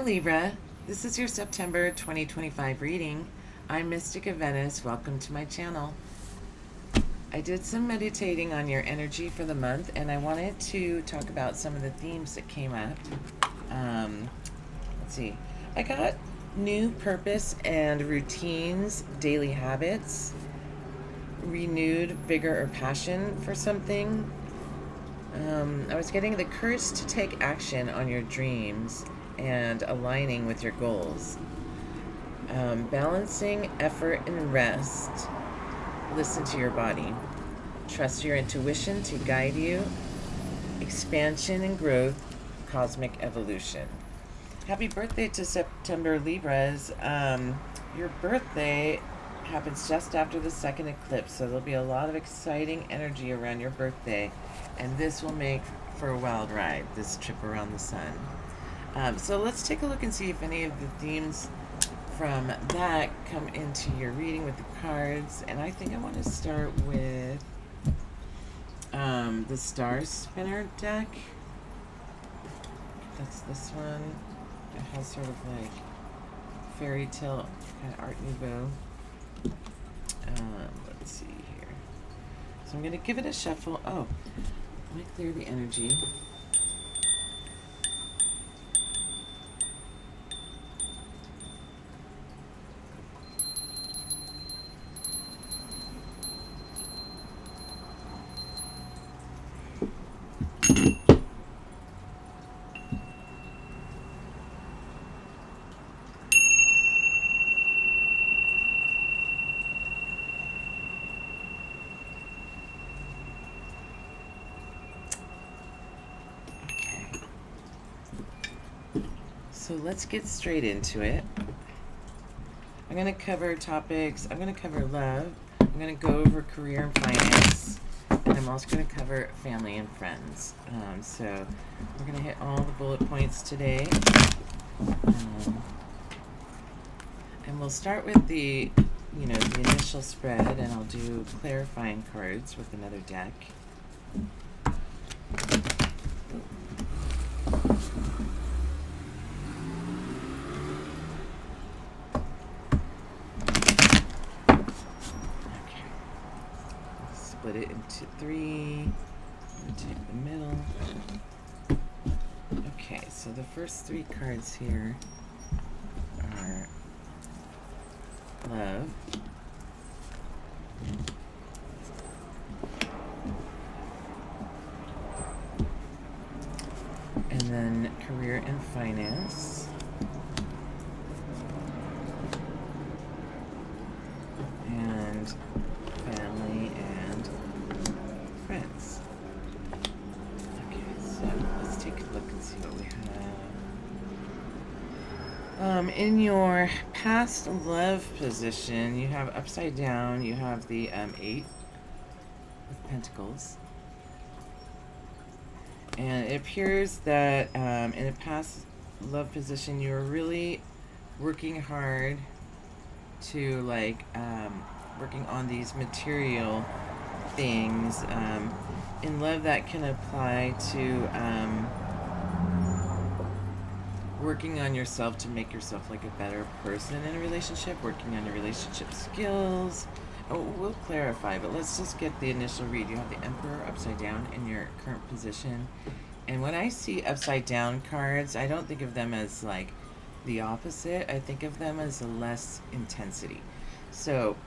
Libra. This is your September 2025 reading. I'm Mystica Venice. Welcome to my channel. I did some meditating on your energy for the month, and I wanted to talk about some of the themes that came up. Let's see. I got new purpose and routines, daily habits, renewed vigor or passion for something. I was getting the courage to take action on your dreams and aligning with your goals. Balancing effort and rest. Listen to your body. Trust your intuition to guide you. Expansion and growth. Cosmic evolution. Happy birthday to September Libras. Your birthday happens just after the second eclipse, so there'll be a lot of exciting energy around your birthday, and this will make for a wild ride, this trip around the sun. So let's take a look and see if any of the themes from that come into your reading with the cards. And I think I want to start with the Star Spinner deck. That's this one. It has sort of like fairy tale kind of Art Nouveau. Let's see here. So I'm going to give it a shuffle. Oh, let me clear the energy. So let's get straight into it. I'm going to cover topics. I'm going to cover love. I'm going to go over career and finance. And I'm also going to cover family and friends. So we're going to hit all the bullet points today. And we'll start with the initial spread, and I'll do clarifying cards with another deck. Split it into three. Take the middle. Okay, so the first three cards here are love, and then career and finance, and family and friends. Okay, so let's take a look and see what we have. In your past love position, you have upside down, you have the 8 of Pentacles. And it appears that in a past love position, you were really working hard to working on these material things. In love, that can apply to working on yourself to make yourself like a better person in a relationship, working on your relationship skills. Oh, we'll clarify, but let's just get the initial read. You have the Emperor upside down in your current position. And when I see upside down cards, I don't think of them as like the opposite. I think of them as a less intensity. So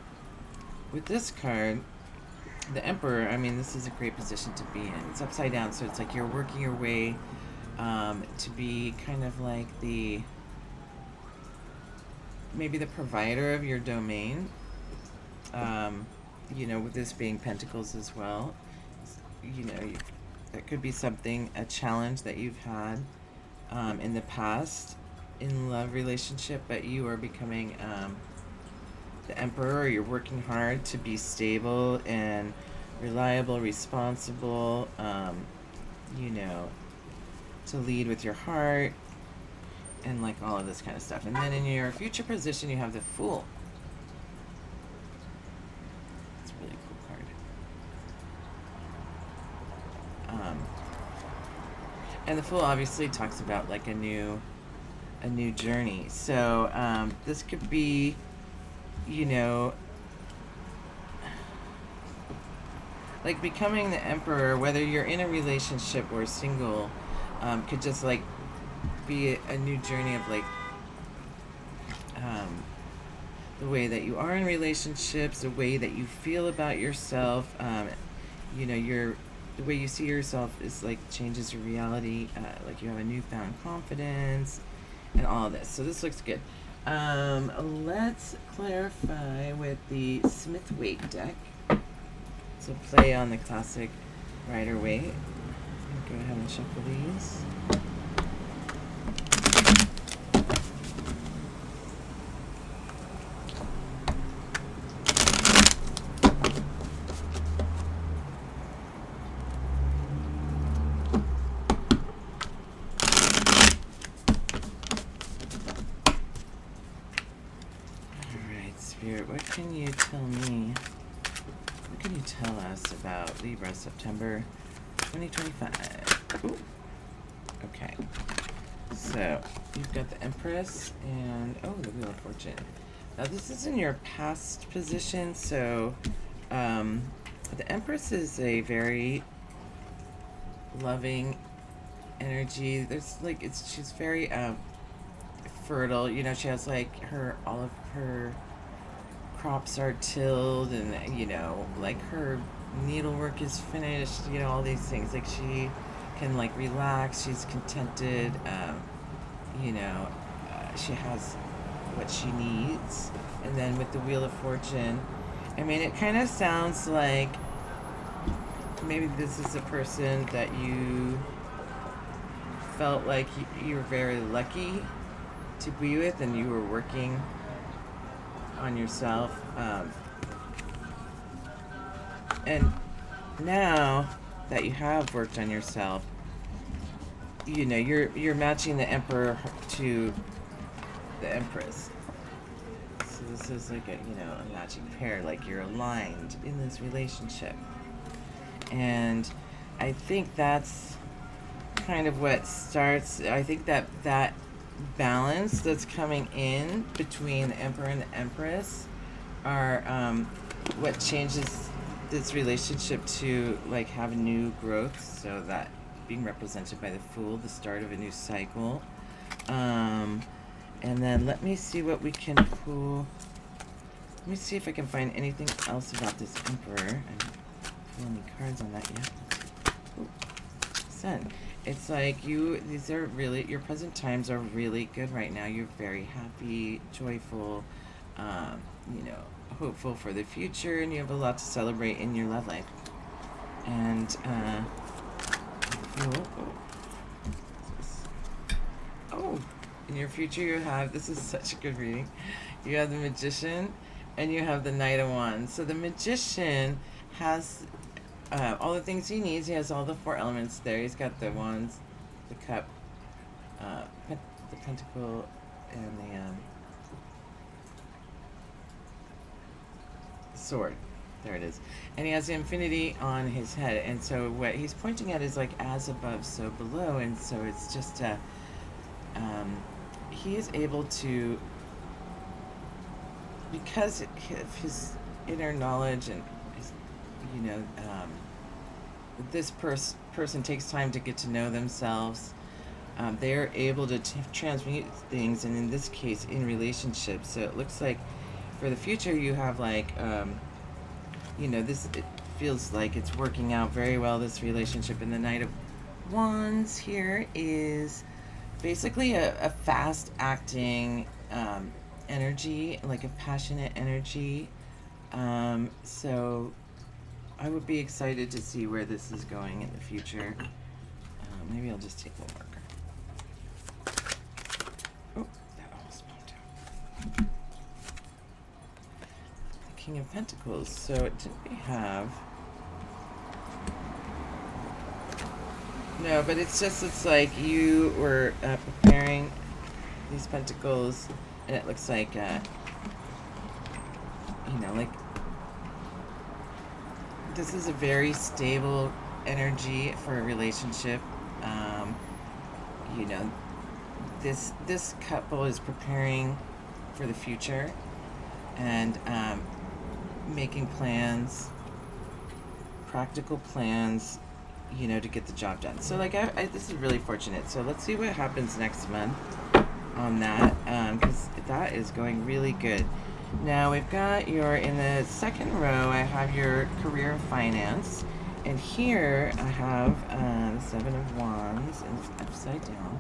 with this card, the Emperor, I mean, this is a great position to be in. It's upside down, so it's like you're working your way to be kind of like maybe the provider of your domain. With this being Pentacles as well, that could be something, a challenge that you've had in the past in love relationship, but you are becoming the Emperor, or you're working hard to be stable and reliable, responsible, to lead with your heart, and like all of this kind of stuff. And then in your future position, you have the Fool. It's a really cool card. And the Fool obviously talks about like a new a new journey. So this could be, you know, like becoming the emperor, whether you're in a relationship or single, could just like be a new journey of like the way that you are in relationships, the way that you feel about yourself. The way you see yourself is like changes your reality. Like you have a newfound confidence and all this. So this looks good. Let's clarify with the Smith-Waite deck. So play on the classic Rider-Waite. Go ahead and shuffle these. Spirit, what can you tell me? What can you tell us about Libra, September 2025? Ooh. Okay. So, you've got the Empress and, the Wheel of Fortune. Now, this is in your past position, so the Empress is a very loving energy. She's very fertile. You know, she has like all of her crops are tilled, and like her needlework is finished, all these things. Like she can like relax, she's contented, she has what she needs. And then with the Wheel of Fortune, I mean, it kind of sounds like maybe this is a person that you felt like you were very lucky to be with, and you were working on yourself, and now that you have worked on yourself, you're matching the Emperor to the Empress. So this is like a matching pair, like you're aligned in this relationship. And I think that's kind of what starts. I think that balance that's coming in between the Emperor and the Empress are what changes this relationship to like have new growth. So that being represented by the Fool, the start of a new cycle. And then let me see what we can pull. Let me see if I can find anything else about this Emperor. I don't pull any cards on that yet. Ooh. Sun. It's like these are really, your present times are really good right now. You're very happy, joyful, hopeful for the future, and you have a lot to celebrate in your love life. And, in your future you have, this is such a good reading, you have the Magician and you have the Knight of Wands. So the Magician has all the things he needs. He has all the 4 elements there. He's got the wands, the cup, the pentacle, and the sword. There it is. And he has the infinity on his head. And so what he's pointing at is like as above, so below. And so it's just he is able to, because of his inner knowledge and his, this person takes time to get to know themselves. They're able to transmute things, and in this case, in relationships. So it looks like for the future, you have like, it feels like it's working out very well, this relationship. And the Knight of Wands here is basically a fast-acting energy, like a passionate energy. So I would be excited to see where this is going in the future. Maybe I'll just take one marker. Oh, that almost popped out. The King of Pentacles. So did we have... No, but it's like you were preparing these pentacles, and it looks like, like this is a very stable energy for a relationship. this couple is preparing for the future and making plans, practical plans, to get the job done. So like this is really fortunate. So let's see what happens next month on that, because that is going really good. Now we've got in the second row, I have your career and finance. And here I have the Seven of Wands, and it's upside down.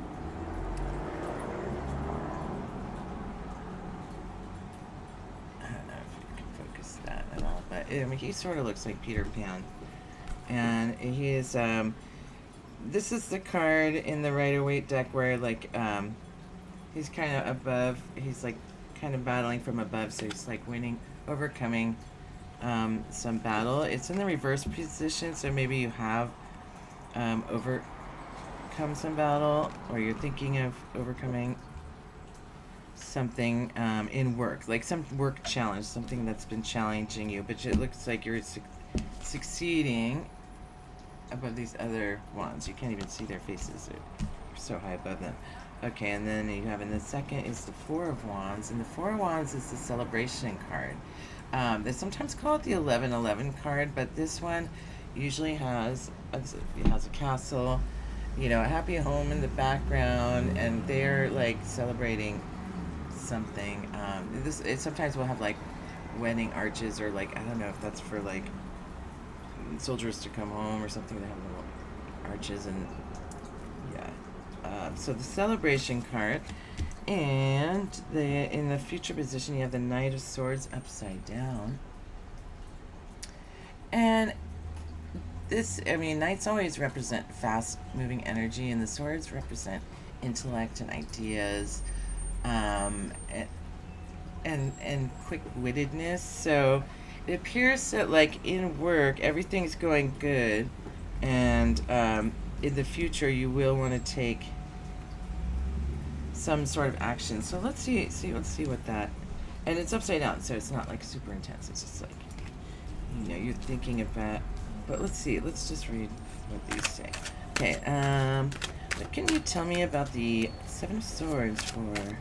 I don't know if you can focus that at all, but he sort of looks like Peter Pan. And he is, this is the card in the Rider-Waite deck where like, he's kind of above, he's like kind of battling from above, so he's like overcoming some battle. It's in the reverse position, so maybe you have overcome some battle, or you're thinking of overcoming something in work, like some work challenge, something that's been challenging you, but it looks like you're succeeding above these other wands. You can't even see their faces, you're so high above them. Okay, and then you have in the second is the Four of Wands, and the Four of Wands is the celebration card. They sometimes call it the 1111 card, but this one usually has a castle, a happy home in the background, and they're like celebrating something. Sometimes we'll have like wedding arches, or like I don't know if that's for like soldiers to come home or something. They have little arches, and yeah. So the celebration card. And in the future position, you have the Knight of Swords upside down. And knights always represent fast-moving energy, and the swords represent intellect and ideas, and quick-wittedness. So it appears that, like, in work, everything's going good, and in the future, you will want to take some sort of action. So let's see what that, and it's upside down, so it's not like super intense. It's just like, you're thinking about, but let's just read what these say. Okay, what can you tell me about the Seven of Swords Can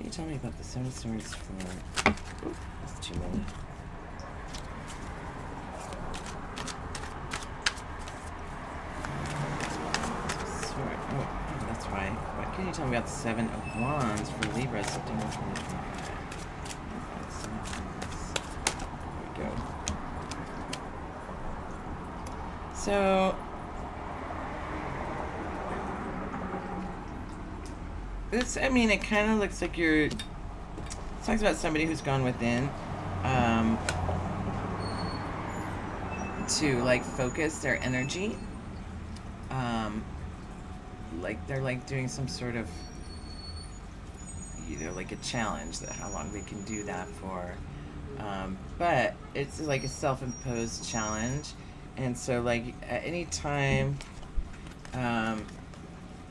you tell me about the Seven of Swords that's too many. That's why. What can you tell me about the Seven of Wands for Libra, September 2025? There we go. So, it kind of looks like it talks about somebody who's gone within to, like, focus their energy. Like they're like doing some sort of, like a challenge, that how long they can do that for. But it's like a self-imposed challenge, and so like at any time,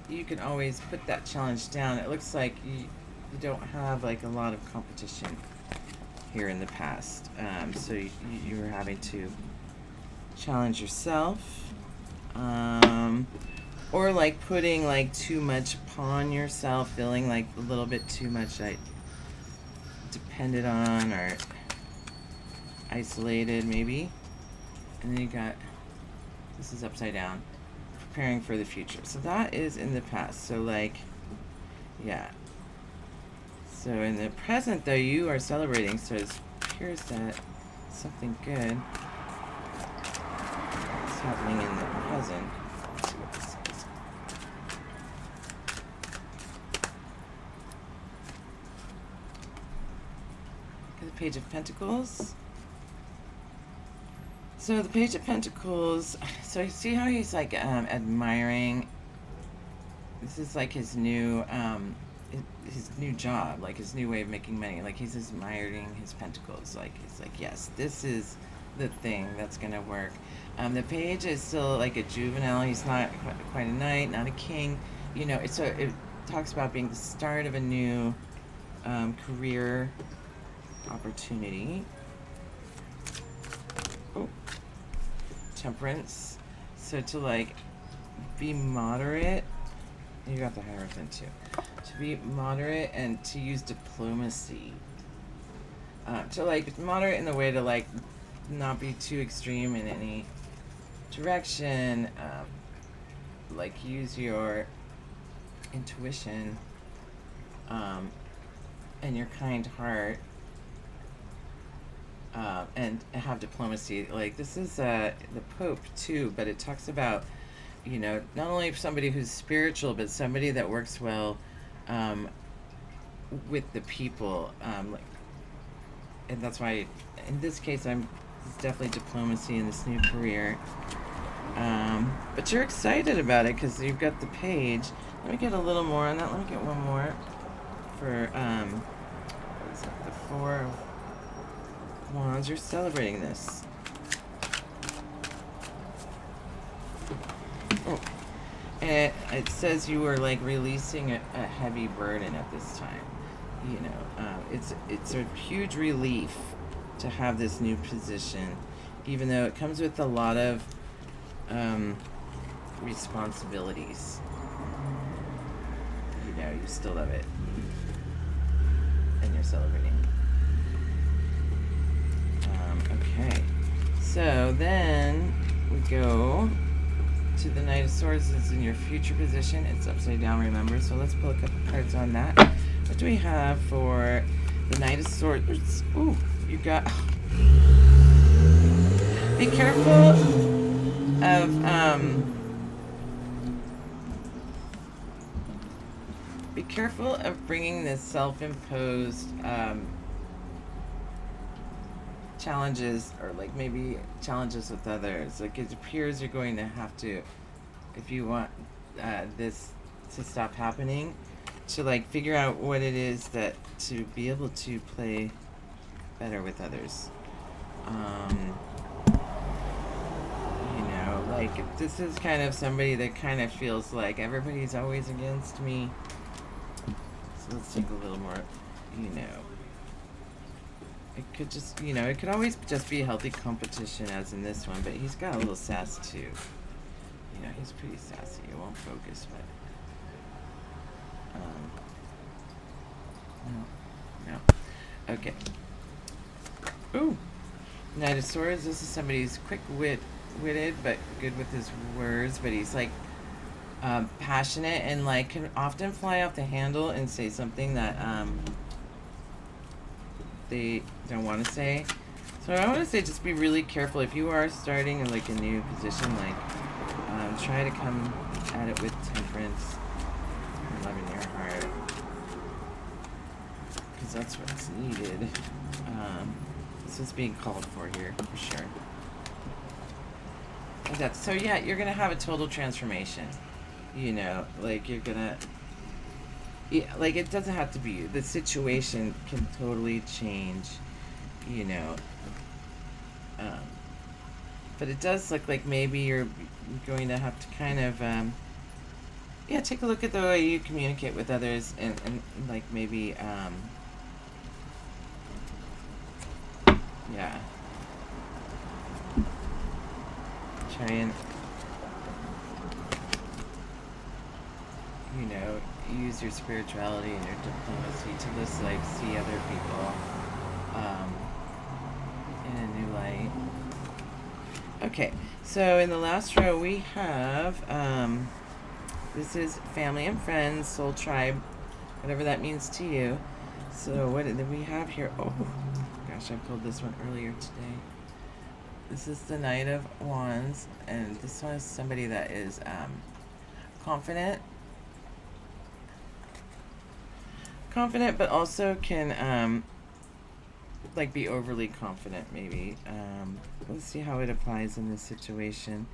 you can always put that challenge down. It looks like you don't have like a lot of competition here in the past, so you're having to challenge yourself. Or like putting like too much upon yourself, feeling like a little bit too much like dependent on or isolated maybe. And then you got, this is upside down, preparing for the future. So that is in the past. So like, yeah. So in the present though, you are celebrating. So it appears that something good is happening in the present. Let's see what this says. The Page of Pentacles. So the Page of Pentacles, so you see how he's like admiring, this is like his new job, like his new way of making money. Like he's admiring his pentacles. Like he's like, yes, this is the thing that's gonna work. The Page is still like a juvenile. He's not quite a knight, not a king. It talks about being the start of a new career opportunity. Oh, Temperance. So to like be moderate. You got the Hierophant too. To be moderate and to use diplomacy. To like moderate in the way to like not be too extreme in any direction. Like use your intuition and your kind heart. And have diplomacy. Like this is the Pope too, but it talks about, you know, not only somebody who's spiritual, but somebody that works well with the people. And that's why, in this case, it's definitely diplomacy in this new career. But you're excited about it because you've got the page. Let me get a little more on that. Let me get one more for what is it? The Four of Wands. You're celebrating this. Oh, and it says you were like releasing a heavy burden at this time. You know, it's a huge relief to have this new position, even though it comes with a lot of responsibilities. You know, you still love it, and you're celebrating. Okay, so then we go to the Knight of Swords. Is in your future position. It's upside down, remember? So let's pull a couple cards on that. What do we have for the Knight of Swords? Ooh, you got... Be careful of... Be careful of bringing this self-imposed challenges, or like maybe challenges with others. Like it appears you're going to have to, if you want this to stop happening, to like figure out what it is that to be able to play better with others. You know, like this is kind of somebody that kind of feels like everybody's always against me. So let's take a little more, you know. It could just, you know, it could always just be a healthy competition as in this one, but he's got a little sass too. You know, he's pretty sassy. It won't focus, but no. Okay. Ooh. Knight of Swords. This is somebody who's quick-witted, but good with his words, but he's like passionate and like can often fly off the handle and say something that they don't want to say. So I want to say just be really careful if you are starting in like a new position. Like try to come at it with temperance and love in your heart, because that's what's needed. This is being called for here for sure. And that's, so yeah, you're gonna have a total transformation. You know, like you're gonna. Yeah, like it doesn't have to be you. The situation can totally change, you know. But it does look like maybe you're going to have to kind of, yeah, take a look at the way you communicate with others and like maybe, yeah. Try and, you know, use your spirituality and your diplomacy to just like see other people in a new light. Okay, so in the last row we have this is family and friends, soul tribe, whatever that means to you. So what do we have here? Oh gosh, I pulled this one earlier today. This is the Knight of Wands, and this one is somebody that is confident, but also can like be overly confident maybe. Let's see how it applies in this situation.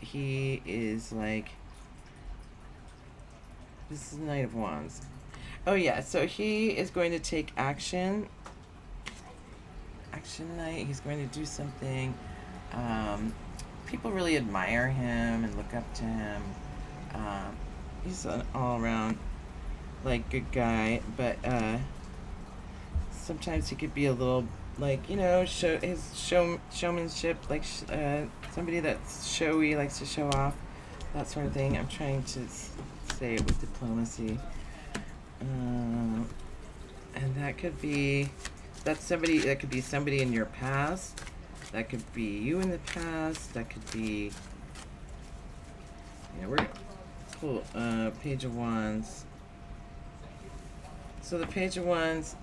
He is like, this is the Knight of Wands. Oh yeah, so he is going to take action. Action Knight, he's going to do something. People really admire him and look up to him. He's an all-around like good guy, but sometimes he could be a little like, you know, showmanship, like somebody that's showy, likes to show off, that sort of thing. I'm trying to say it with diplomacy. And that could be, that could be somebody in your past. That could be you in the past. That could be, we're cool. Page of Wands. So the Page of Wands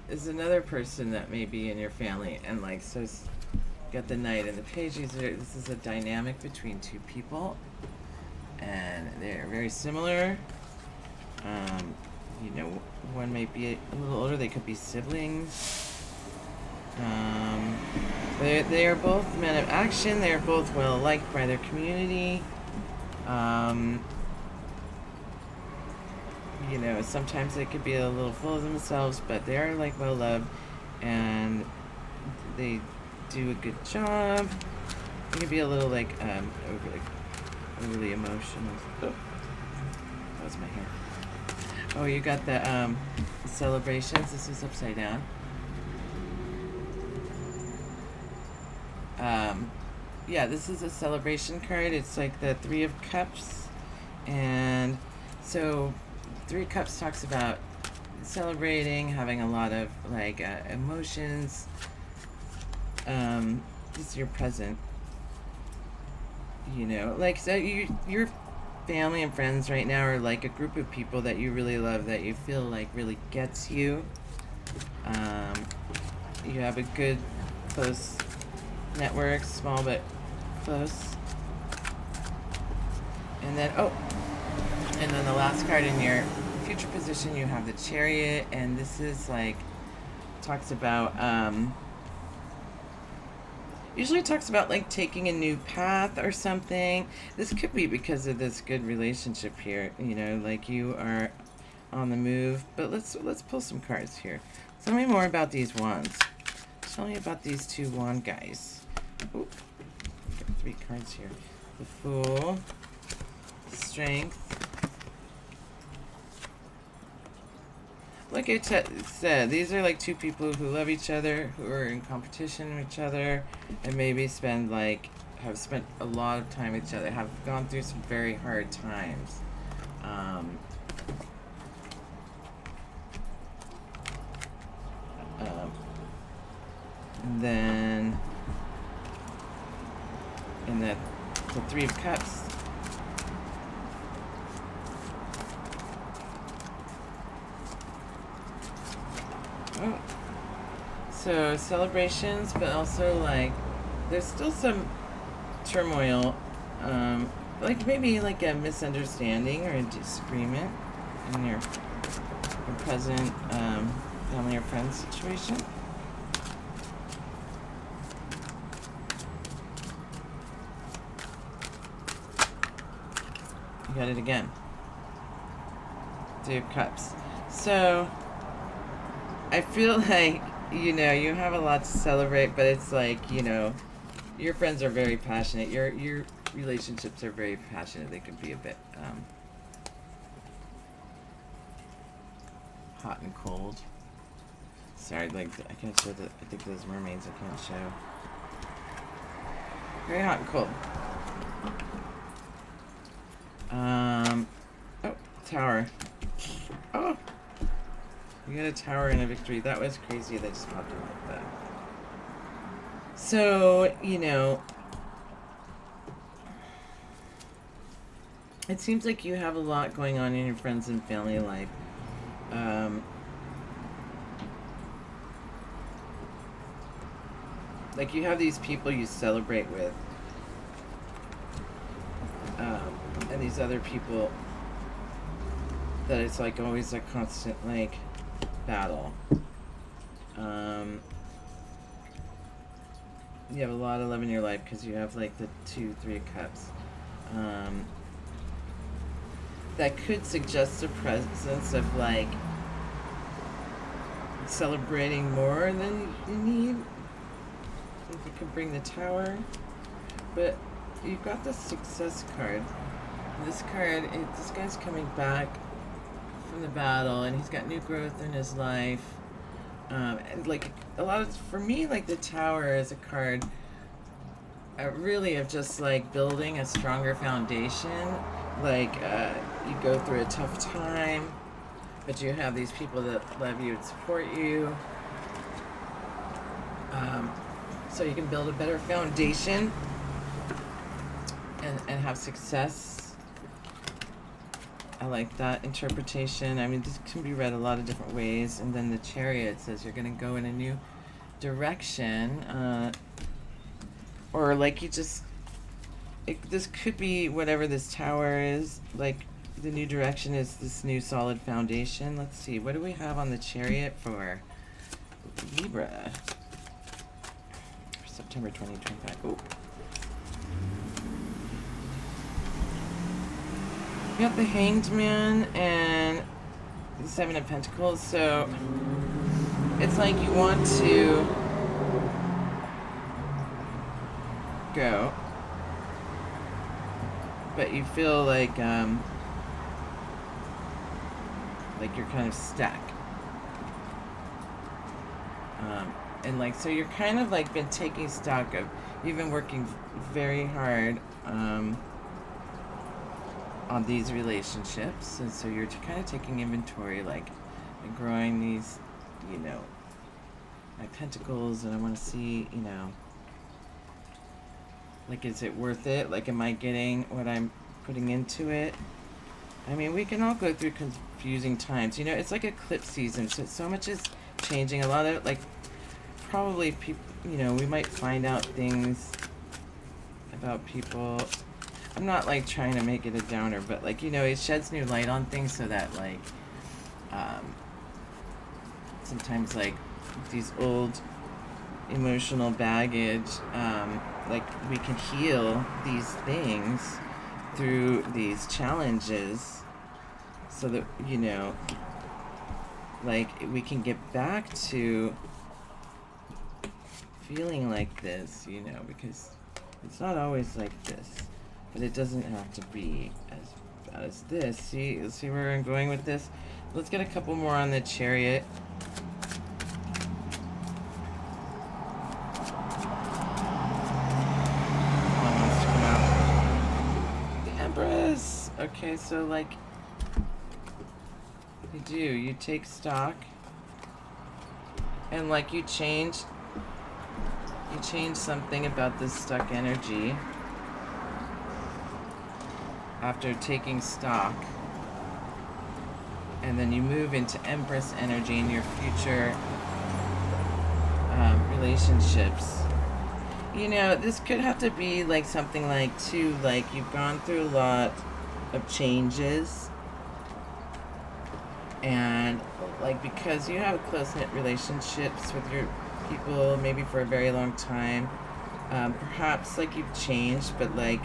is another person that may be in your family, and like, so got the Knight and the Page. This is a dynamic between two people, and they're very similar. One may be a little older. They could be siblings. They are both men of action. They are both well liked by their community. Sometimes they could be a little full of themselves, but they are like well loved, and they do a good job. They can be a little like overly emotional. Oh, that was my hair. Oh, you got the celebrations. This is upside down. Yeah, this is a celebration card. It's like the Three of Cups, and so Three of Cups talks about celebrating, having a lot of like emotions. This is your present. Like, so your family and friends right now are like a group of people that you really love, that you feel like really gets you. You have a good close network, small but close. And then the last card in your future position, you have the Chariot, and this is like talks about usually talks about like taking a new path or something. This could be because of this good relationship here, like you are on the move. But let's pull some cards here. Tell me more about these wands. Tell me about these two wand guys. Oop. Got 3 cards here. The Fool, Strength. Like I said, these are like two people who love each other, who are in competition with each other, and maybe have spent a lot of time with each other, have gone through some very hard times. And then in the Three of Cups, so celebrations, but also like there's still some turmoil, like maybe like a misunderstanding or a disagreement in your present family or friends situation. You got it again. Two of Cups. So I feel like, you have a lot to celebrate, but it's like, your friends are very passionate. Your relationships are very passionate. They can be a bit hot and cold. Sorry, like, I can't show I think those mermaids I can't show. Very hot and cold. Tower. Oh! You got a Tower and a Victory. That was crazy. That just popped in like that. So, it seems like you have a lot going on in your friends and family life. Like you have these people you celebrate with. And these other people that it's like always a constant like battle. You have a lot of love in your life because you have like the 2-3 of Cups. That could suggest a presence of like celebrating more than you need. If you could bring the Tower, but you've got the Success card. This card, this guy's coming back from the battle, and he's got new growth in his life. And like a lot of, for me, like the Tower is a card really of just like building a stronger foundation. Like you go through a tough time, but you have these people that love you and support you. So you can build a better foundation and have success. I like that interpretation. I mean, this can be read a lot of different ways. And then the Chariot says you're going to go in a new direction. Or like you just... this could be whatever this tower is. Like the new direction is this new solid foundation. Let's see. What do we have on the Chariot for Libra? September 2025. Oh. We got the Hanged Man and the Seven of Pentacles. So it's like you want to go, but you feel like you're kind of stuck. And like, so you're kind of like been taking stock of, you've been working very hard on these relationships, and so you're kind of taking inventory, like, and growing these, you know, my pentacles, and I want to see, you know, like, is it worth it? Like, am I getting what I'm putting into it? I mean, we can all go through confusing times, you know, it's like eclipse season, so much is changing. A lot of, like, probably people, you know, we might find out things about people. I'm not like trying to make it a downer, but like, you know, it sheds new light on things so that like sometimes like these old emotional baggage, like we can heal these things through these challenges so that, you know, like we can get back to feeling like this, you know, because it's not always like this, but it doesn't have to be as bad as this. See where I'm going with this? Let's get a couple more on the Chariot. The Empress. Okay, so like you take stock, and like you change something about this stuck energy after taking stock, and then you move into Empress energy in your future relationships. You know, this could have to be like something like too, like you've gone through a lot of changes, and like because you have close-knit relationships with your people maybe for a very long time, perhaps like you've changed, but like,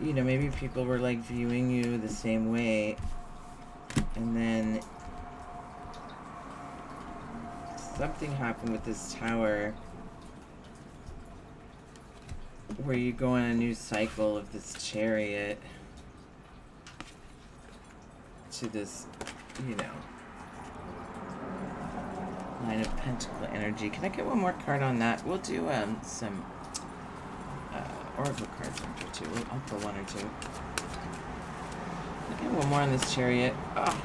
you know, maybe people were like viewing you the same way, and then something happened with this Tower where you go on a new cycle of this Chariot to this, you know, Nine of Pentacle energy. Can I get one more card on that? We'll do some Oracle cards or two. I'll pull one or two. I'll get one more on this Chariot. Oh.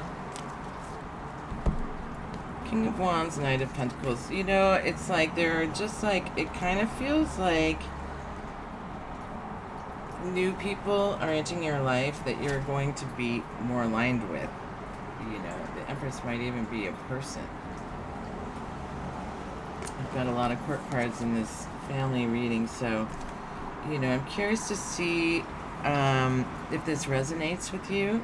King of Wands, Knight of Pentacles. You know, it's like they're just like, it kind of feels like new people are entering your life that you're going to be more aligned with. You know, the Empress might even be a person. I've got a lot of court cards in this family reading, so, you know, I'm curious to see if this resonates with you.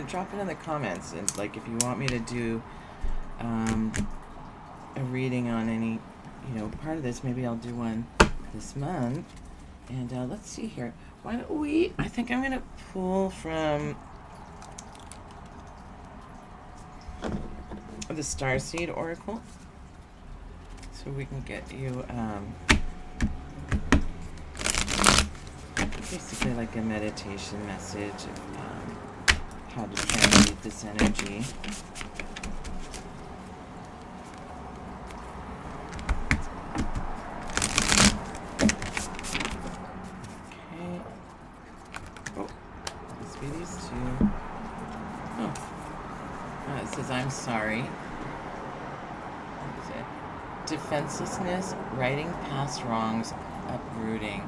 Drop it in the comments, and like if you want me to do a reading on any, you know, part of this, maybe I'll do one this month. And let's see here. Why don't we? I think I'm gonna pull from the Starseed Oracle, so we can get you basically like a meditation message of how to transmute this energy. Must be these two. Oh. It says, I'm sorry. What is it? Defenselessness, righting past wrongs, uprooting.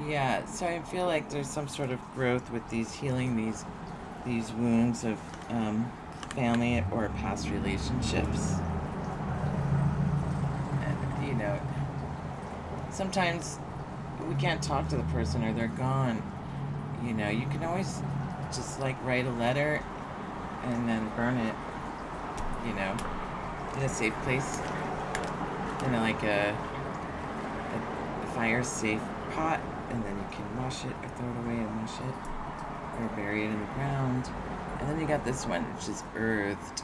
Yeah, so I feel like there's some sort of growth with these healing these wounds of family or past relationships. And, you know, sometimes we can't talk to the person or they're gone. You know, you can always just like write a letter and then burn it, you know, in a safe place, in a fire safe pot, and then you can wash it or throw it away and wash it or bury it in the ground. And then you got this one, which is earthed.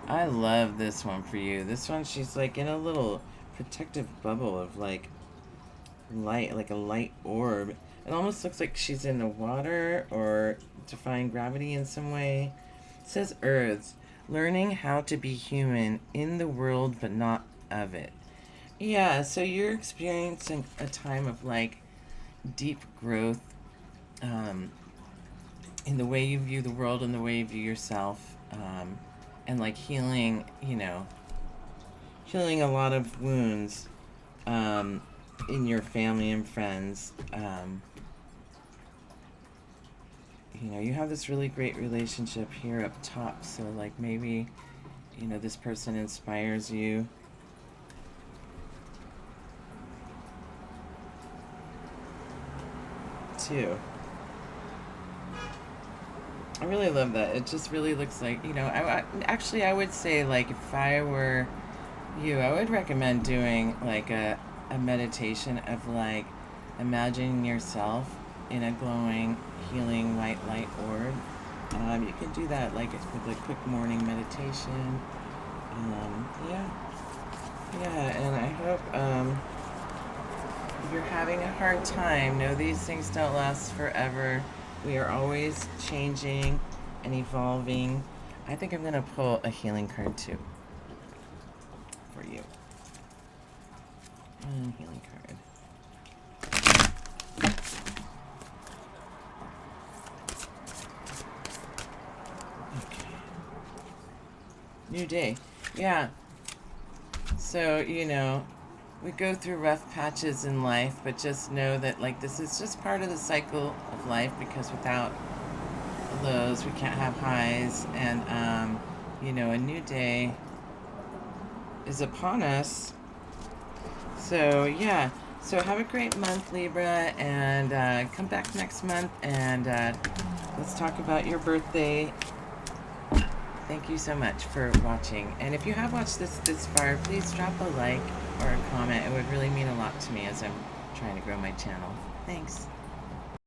I love this one for you. This one, she's like in a little protective bubble of like light, like a light orb. It almost looks like she's in the water or defying gravity in some way. It says earths, learning how to be human in the world but not of it. Yeah, so you're experiencing a time of like deep growth in the way you view the world and the way you view yourself, and like healing, you know, healing a lot of wounds in your family and friends. You know, you have this really great relationship here up top, so like maybe, you know, this person inspires you. Too. I really love that. It just really looks like, you know, actually I would say like if I were you, I would recommend doing like a meditation of like imagining yourself in a glowing, healing white light orb. You can do that like with a quick morning meditation. Yeah. Yeah, and I hope if you're having a hard time, know these things don't last forever. We are always changing and evolving. I think I'm going to pull a healing card too for you. And healing card. Okay. New day. Yeah. So, you know, we go through rough patches in life, but just know that like this is just part of the cycle of life, because without lows we can't have highs. And you know, a new day is upon us. So yeah, so have a great month, Libra, and come back next month and let's talk about your birthday. Thank you so much for watching. And if you have watched this far, please drop a like or a comment. It would really mean a lot to me as I'm trying to grow my channel. Thanks.